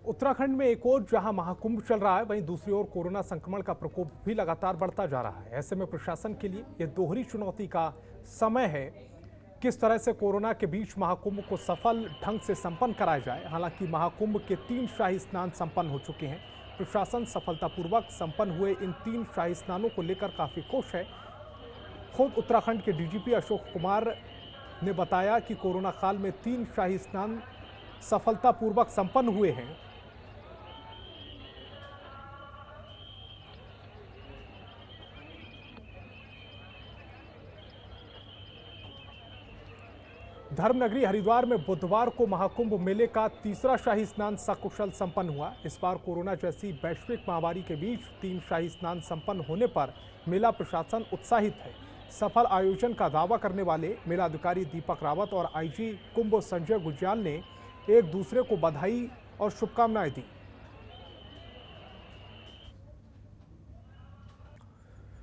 उत्तराखंड में एक ओर जहां महाकुंभ चल रहा है, वहीं दूसरी ओर कोरोना संक्रमण का प्रकोप भी लगातार बढ़ता जा रहा है। ऐसे में प्रशासन के लिए यह दोहरी चुनौती का समय है। किस तरह से कोरोना के बीच महाकुंभ को सफल ढंग से संपन्न कराया जाए। हालांकि महाकुंभ के 3 शाही स्नान संपन्न हो चुके हैं। प्रशासन सफलतापूर्वक संपन्न हुए इन 3 शाही स्नानों को लेकर काफी खुश है। खुद उत्तराखंड के डीजीपी अशोक कुमार ने बताया कि कोरोना काल में 3 शाही स्नान सफलतापूर्वक संपन्न हुए हैं। धर्मनगरी हरिद्वार में बुधवार को महाकुंभ मेले का तीसरा शाही स्नान सकुशल संपन्न हुआ। इस बार कोरोना जैसी वैश्विक महामारी के बीच 3 शाही स्नान संपन्न होने पर मेला प्रशासन उत्साहित है। सफल आयोजन का दावा करने वाले मेलाधिकारी दीपक रावत और आईजी कुंभ संजय गुज्याल ने एक दूसरे को बधाई और शुभकामनाएं दी।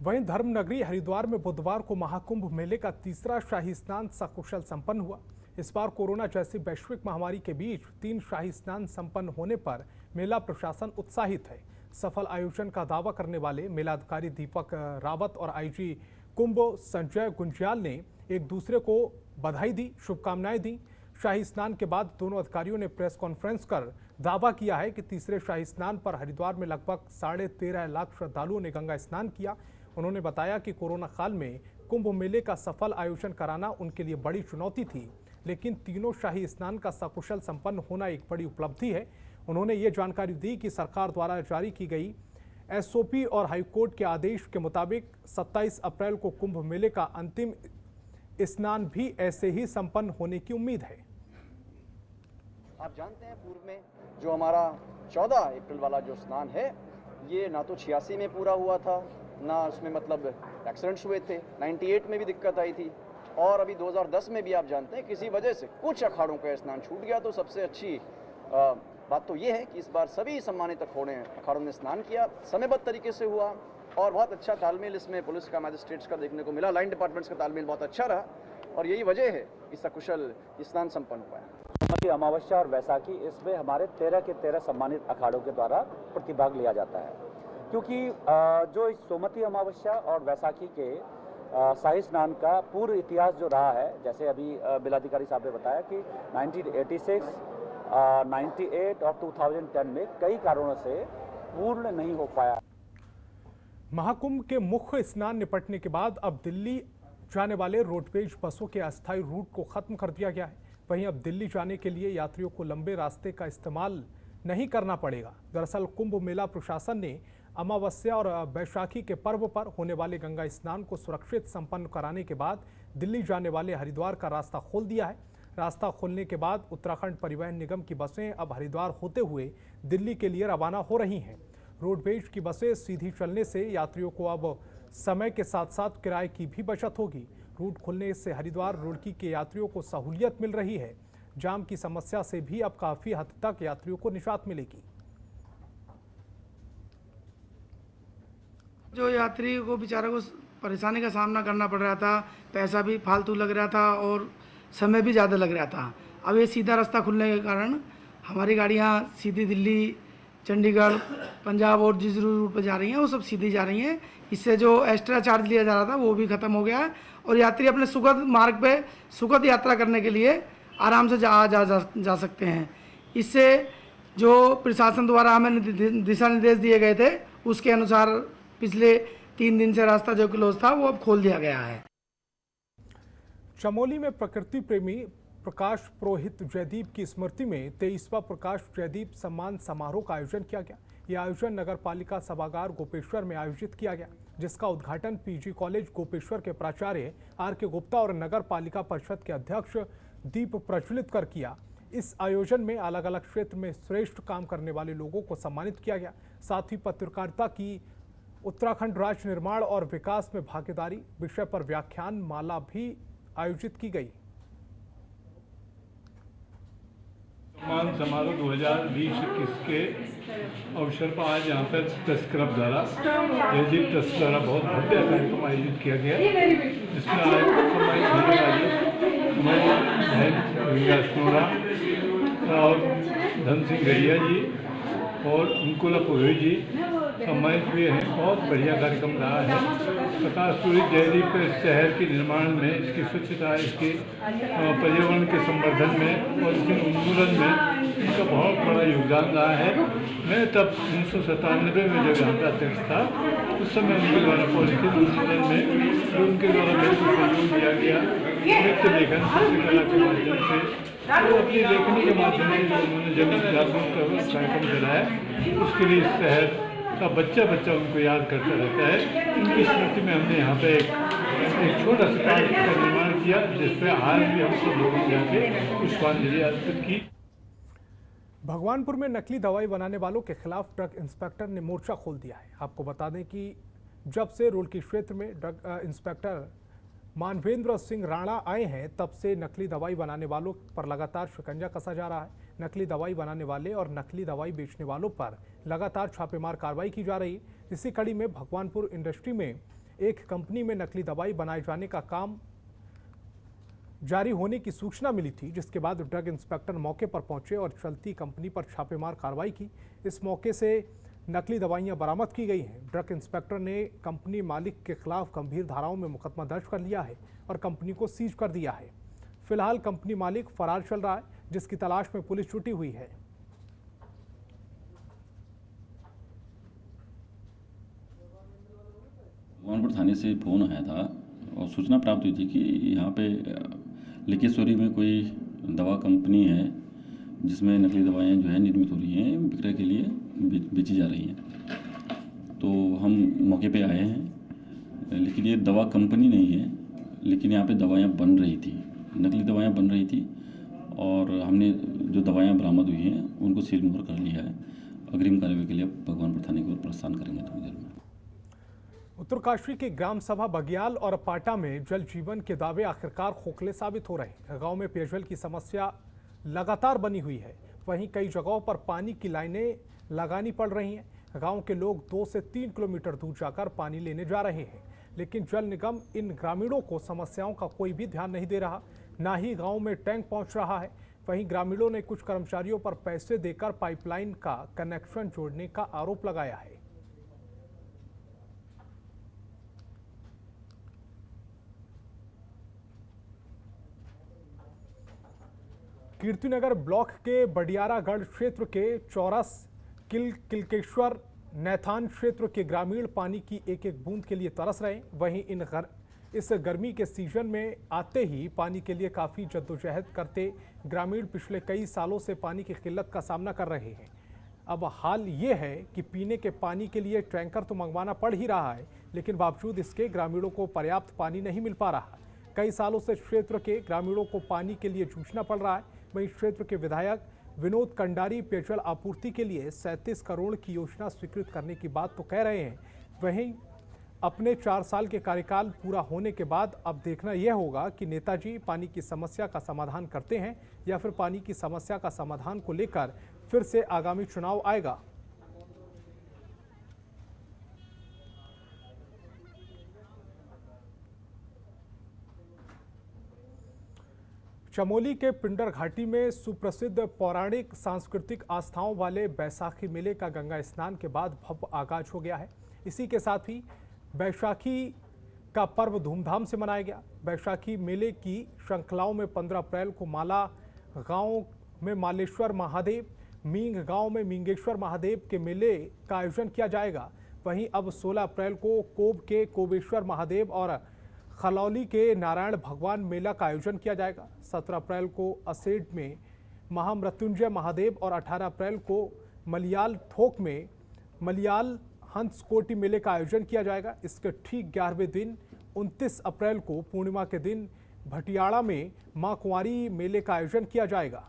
वहीं धर्मनगरी हरिद्वार में बुधवार को महाकुंभ मेले का तीसरा शाही स्नान सकुशल संपन्न हुआ। इस बार कोरोना जैसी वैश्विक महामारी के बीच 3 शाही स्नान संपन्न होने पर मेला प्रशासन उत्साहित है। सफल आयोजन का दावा करने वाले मेलाधिकारी दीपक रावत और आईजी कुंभ संजय गुंजियाल ने एक दूसरे को बधाई दी, शुभकामनाएं दी। शाही स्नान के बाद दोनों अधिकारियों ने प्रेस कॉन्फ्रेंस कर दावा किया है कि तीसरे शाही स्नान पर हरिद्वार में लगभग 13.5 लाख श्रद्धालुओं ने गंगा स्नान किया। उन्होंने बताया कि कोरोना काल में कुंभ मेले का सफल आयोजन कराना उनके लिए बड़ी चुनौती थी, लेकिन तीनों शाही स्नान का सकुशल संपन्न होना एक बड़ी उपलब्धि है। उन्होंने ये जानकारी दी कि सरकार द्वारा जारी की गई एसओपी और हाईकोर्ट के आदेश के मुताबिक 27 अप्रैल को कुंभ मेले का अंतिम स्नान भी ऐसे ही संपन्न होने की उम्मीद है। आप जानते हैं पूर्व में जो हमारा 14 अप्रैल वाला जो स्नान है, ये ना तो 86 में पूरा हुआ था, ना उसमें मतलब एक्सीडेंट्स हुए थे। 98 में भी दिक्कत आई थी और अभी 2010 में भी आप जानते हैं किसी वजह से कुछ अखाड़ों का स्नान छूट गया। तो सबसे अच्छी बात तो ये है कि इस बार सभी सम्मानित अखाड़ों ने स्नान किया, समयबद्ध तरीके से हुआ और बहुत अच्छा तालमेल इसमें पुलिस का, मैजिस्ट्रेट्स का देखने को मिला। लाइन डिपार्टमेंट्स का तालमेल बहुत अच्छा रहा और यही वजह है कि सकुशल स्नान संपन्न हुआ है। अमावस्या और वैसाखी, इसमें हमारे 13 के 13 सम्मानित अखाड़ों के द्वारा प्रतिभाग लिया जाता है, क्योंकि जो इस सोमवती अमावस्या और वैसाखी के शाही स्नान का पूर्व इतिहास जो रहा है, जैसे अभी जिलाधिकारी साहब ने बताया कि 1986, 98 और 2010 में कई कारणों से पूर्ण नहीं हो पाया। महाकुंभ के मुख्य स्नान निपटने के बाद अब दिल्ली जाने वाले रोडवेज बसों के अस्थायी रूट को खत्म कर दिया गया है। वहीं अब दिल्ली जाने के लिए यात्रियों को लंबे रास्ते का इस्तेमाल नहीं करना पड़ेगा। दरअसल कुंभ मेला प्रशासन ने अमावस्या और बैसाखी के पर्व पर होने वाले गंगा स्नान को सुरक्षित संपन्न कराने के बाद दिल्ली जाने वाले हरिद्वार का रास्ता खोल दिया है। रास्ता खोलने के बाद उत्तराखंड परिवहन निगम की बसें अब हरिद्वार होते हुए दिल्ली के लिए रवाना हो रही हैं। रोडवेज की बसें सीधी चलने से यात्रियों को अब समय के साथ साथ किराए की भी बचत होगी। रूट खुलने से हरिद्वार रुड़की के यात्रियों को सहूलियत मिल रही है। जाम की समस्या से भी अब काफी हद तक यात्रियों को निजात मिलेगी। जो यात्री को बेचारे को परेशानी का सामना करना पड़ रहा था, पैसा भी फालतू लग रहा था और समय भी ज़्यादा लग रहा था। अब ये सीधा रास्ता खुलने के कारण हमारी गाड़ियाँ सीधी दिल्ली, चंडीगढ़, पंजाब और जिस रूट पर जा रही हैं वो सब सीधी जा रही हैं। इससे जो एक्स्ट्रा चार्ज लिया जा रहा था वो भी ख़त्म हो गया है और यात्री अपने सुखद मार्ग पे सुखद यात्रा करने के लिए आराम से जा सकते हैं। इससे जो प्रशासन द्वारा हमें दिशा निर्देश दिए गए थे उसके अनुसार पिछले 3 दिन से रास्ता जो क्लोज था वो अब खोल दिया गया है। चमोली में प्रकृति प्रेमी प्रकाश पुरोहित जयदीप की स्मृति में 23वां प्रकाश जयदीप सम्मान समारोह का आयोजन किया गया। यह आयोजन नगर पालिका सभागार गोपेश्वर में आयोजित किया गया, जिसका उद्घाटन पीजी कॉलेज गोपेश्वर के प्राचार्य आर.के. गुप्ता और नगर पालिका परिषद के अध्यक्ष दीप प्रज्वलित कर किया। इस आयोजन में अलग अलग क्षेत्र में श्रेष्ठ काम करने वाले लोगों को सम्मानित किया गया। साथ ही पत्रकारिता की उत्तराखंड राज्य निर्माण और विकास में भागीदारी विषय पर व्याख्यान माला भी आयोजित की गई। सम्मान समारोह 2020-21 के अवसर पर आज यहाँ पर प्रेस क्लब द्वारा जयदीप ट्रस्ट द्वारा बहुत भव्य कार्यक्रम आयोजित किया गया, जिसमें आज सम्मानित होने वाली हमारी बहन विंगा स्नोरा और धन सिंह गढ़िया जी और अंकुला पुरोहित जी सम्मानित हुए हैं। बहुत बढ़िया कार्यक्रम रहा है। प्रकाशपुरी जयदीप शहर के निर्माण में, इसकी स्वच्छता, इसके पर्यावरण के संवर्धन में और इसके उन्मूलन में इनका बहुत बड़ा योगदान रहा है। मैं तब 1997 में जब यहाँ का अध्यक्ष था, उस समय उनके द्वारा पॉलिथीन उन्मूलन में जो उनके द्वारा मेरे को सहयोग दिया गया, नृत्य लेखन चित्रकला के माध्यम से, तो अपनी लेखनी के माध्यम से जो उन्होंने जन जागरूक कार्यक्रम चलाया, उसके लिए शहर का बच्चा बच्चा उनको याद करता रहता है। उनकी स्मृति में हमने यहाँ पे एक छोटा सा पार्क का निर्माण किया, जिसपे आज भी हम सब लोगों ने जाके पुष्पांजलि अर्पित की। भगवानपुर में नकली दवाई बनाने वालों के खिलाफ ड्रग इंस्पेक्टर ने मोर्चा खोल दिया है। आपको बता दें कि जब से रुड़की क्षेत्र में ड्रग इंस्पेक्टर मानवेंद्र सिंह राणा आए हैं, तब से नकली दवाई बनाने वालों पर लगातार शिकंजा कसा जा रहा है। नकली दवाई बनाने वाले और नकली दवाई बेचने वालों पर लगातार छापेमार कार्रवाई की जा रही है। इसी कड़ी में भगवानपुर इंडस्ट्री में एक कंपनी में नकली दवाई बनाए जाने का काम जारी होने की सूचना मिली थी, जिसके बाद ड्रग इंस्पेक्टर मौके पर पहुंचे और चलती कंपनी पर छापेमार कार्रवाई की। इस मौके से नकली दवाइयां बरामद की गई हैं। ड्रग इंस्पेक्टर ने कंपनी मालिक के खिलाफ गंभीर धाराओं में मुकदमा दर्ज कर लिया है और कंपनी को सीज कर दिया है। फिलहाल कंपनी मालिक फरार चल रहा है, जिसकी तलाश में पुलिस जुटी हुई है। भगवानपुर थाने से फ़ोन आया था और सूचना प्राप्त हुई थी कि यहाँ पे लिकेश्वरी में कोई दवा कंपनी है जिसमें नकली दवाएं जो है निर्मित हो रही हैं, विक्रय के लिए बेची जा रही हैं। तो हम मौके पे आए हैं, लेकिन ये दवा कंपनी नहीं है, लेकिन यहाँ पे दवाएं बन रही थी, नकली दवाएं बन रही थी और हमने जो दवाएं बरामद हुई हैं उनको सील मोहर कर लिया है। अग्रिम कार्रवाई के लिए भगवानपुर थाने की ओर प्रस्थान करेंगे थोड़ी देर में। उत्तरकाशी के ग्राम सभा बगियाल और पाटा में जल जीवन के दावे आखिरकार खोखले साबित हो रहे हैं। गांव में पेयजल की समस्या लगातार बनी हुई है। वहीं कई जगहों पर पानी की लाइनें लगानी पड़ रही हैं। गांव के लोग 2 से 3 किलोमीटर दूर जाकर पानी लेने जा रहे हैं, लेकिन जल निगम इन ग्रामीणों को समस्याओं का कोई भी ध्यान नहीं दे रहा, ना ही गांव में टैंक पहुंच रहा है। वहीं ग्रामीणों ने कुछ कर्मचारियों पर पैसे देकर पाइपलाइन का कनेक्शन जोड़ने का आरोप लगाया है। कीर्तिनगर ब्लॉक के बडियारागढ़ क्षेत्र के चौरस किलकेश्वर नैथान क्षेत्र के ग्रामीण पानी की एक एक बूंद के लिए तरस रहे। वहीं इस गर्मी के सीजन में आते ही पानी के लिए काफ़ी जद्दोजहद करते ग्रामीण पिछले कई सालों से पानी की किल्लत का सामना कर रहे हैं। अब हाल ये है कि पीने के पानी के लिए टैंकर तो मंगवाना पड़ ही रहा है, लेकिन बावजूद इसके ग्रामीणों को पर्याप्त पानी नहीं मिल पा रहा। कई सालों से क्षेत्र के ग्रामीणों को पानी के लिए जूझना पड़ रहा है। वहीं क्षेत्र के विधायक विनोद कंडारी पेयजल आपूर्ति के लिए 37 करोड़ की योजना स्वीकृत करने की बात तो कह रहे हैं। वहीं अपने 4 साल के कार्यकाल पूरा होने के बाद अब देखना यह होगा कि नेताजी पानी की समस्या का समाधान करते हैं या फिर पानी की समस्या का समाधान को लेकर फिर से आगामी चुनाव आएगा। चमोली के पिंडर घाटी में सुप्रसिद्ध पौराणिक सांस्कृतिक आस्थाओं वाले बैसाखी मेले का गंगा स्नान के बाद भव्य आगाज हो गया है। इसी के साथ ही बैसाखी का पर्व धूमधाम से मनाया गया। बैसाखी मेले की श्रृंखलाओं में 15 अप्रैल को माला गांव में मालेश्वर महादेव, मींग गांव में मींगेश्वर महादेव के मेले का आयोजन किया जाएगा। वहीं अब 16 अप्रैल को कोब के कोबेश्वर महादेव और खलौली के नारायण भगवान मेला का आयोजन किया जाएगा। 17 अप्रैल को असेड में महामृत्युंजय महादेव और 18 अप्रैल को मलियाल थोक में मलियाल हंस कोटि मेले का आयोजन किया जाएगा। इसके ठीक 11वें दिन 29 अप्रैल को पूर्णिमा के दिन भटियाड़ा में मां कुंवारी मेले का आयोजन किया जाएगा।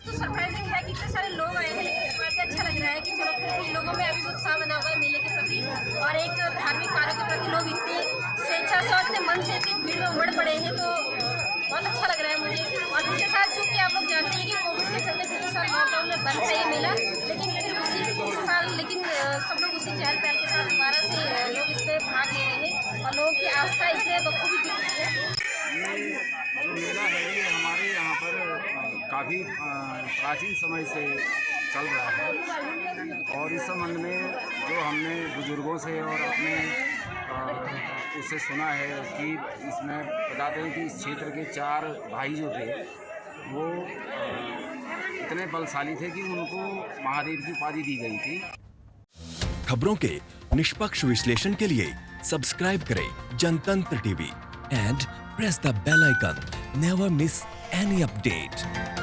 तो सरप्राइजिंग है कि इतने सारे लोग आए हैं, लेकिन अच्छा लग रहा है कि कुछ लोगों में अभी उत्साह बना हुआ है मेले के प्रति और एक धार्मिक कार्यों के प्रति लोग इतनी स्वेच्छा से और इतने मन से इतनी भीड़ में उमड़ पड़े हैं, तो बहुत अच्छा लग रहा है मुझे। और इसके साथ चूँकि आप लोग जानते हैं कि कोविड के चलते पिछले साल लॉकडाउन में बंद था ये मेला, लेकिन फिर उसी साल सब लोग उसी चहल पहल के साथ दोबारा से लोग इस पर भाग ले रहे हैं और लोगों की आस्था इसमें बखूबी दिख रही है। ये जो मेला है ये हमारे यहाँ पर काफ़ी प्राचीन समय से चल रहा है और इस संबंध में जो हमने बुजुर्गों से और अपने उससे सुना है कि इसमें बताते हैं कि इस क्षेत्र के 4 भाई जो थे वो इतने बलशाली थे कि उनको महादेव की उपाधि दी गई थी। खबरों के निष्पक्ष विश्लेषण के लिए सब्सक्राइब करें Jantantra TV and press the bell icon. Never miss any update.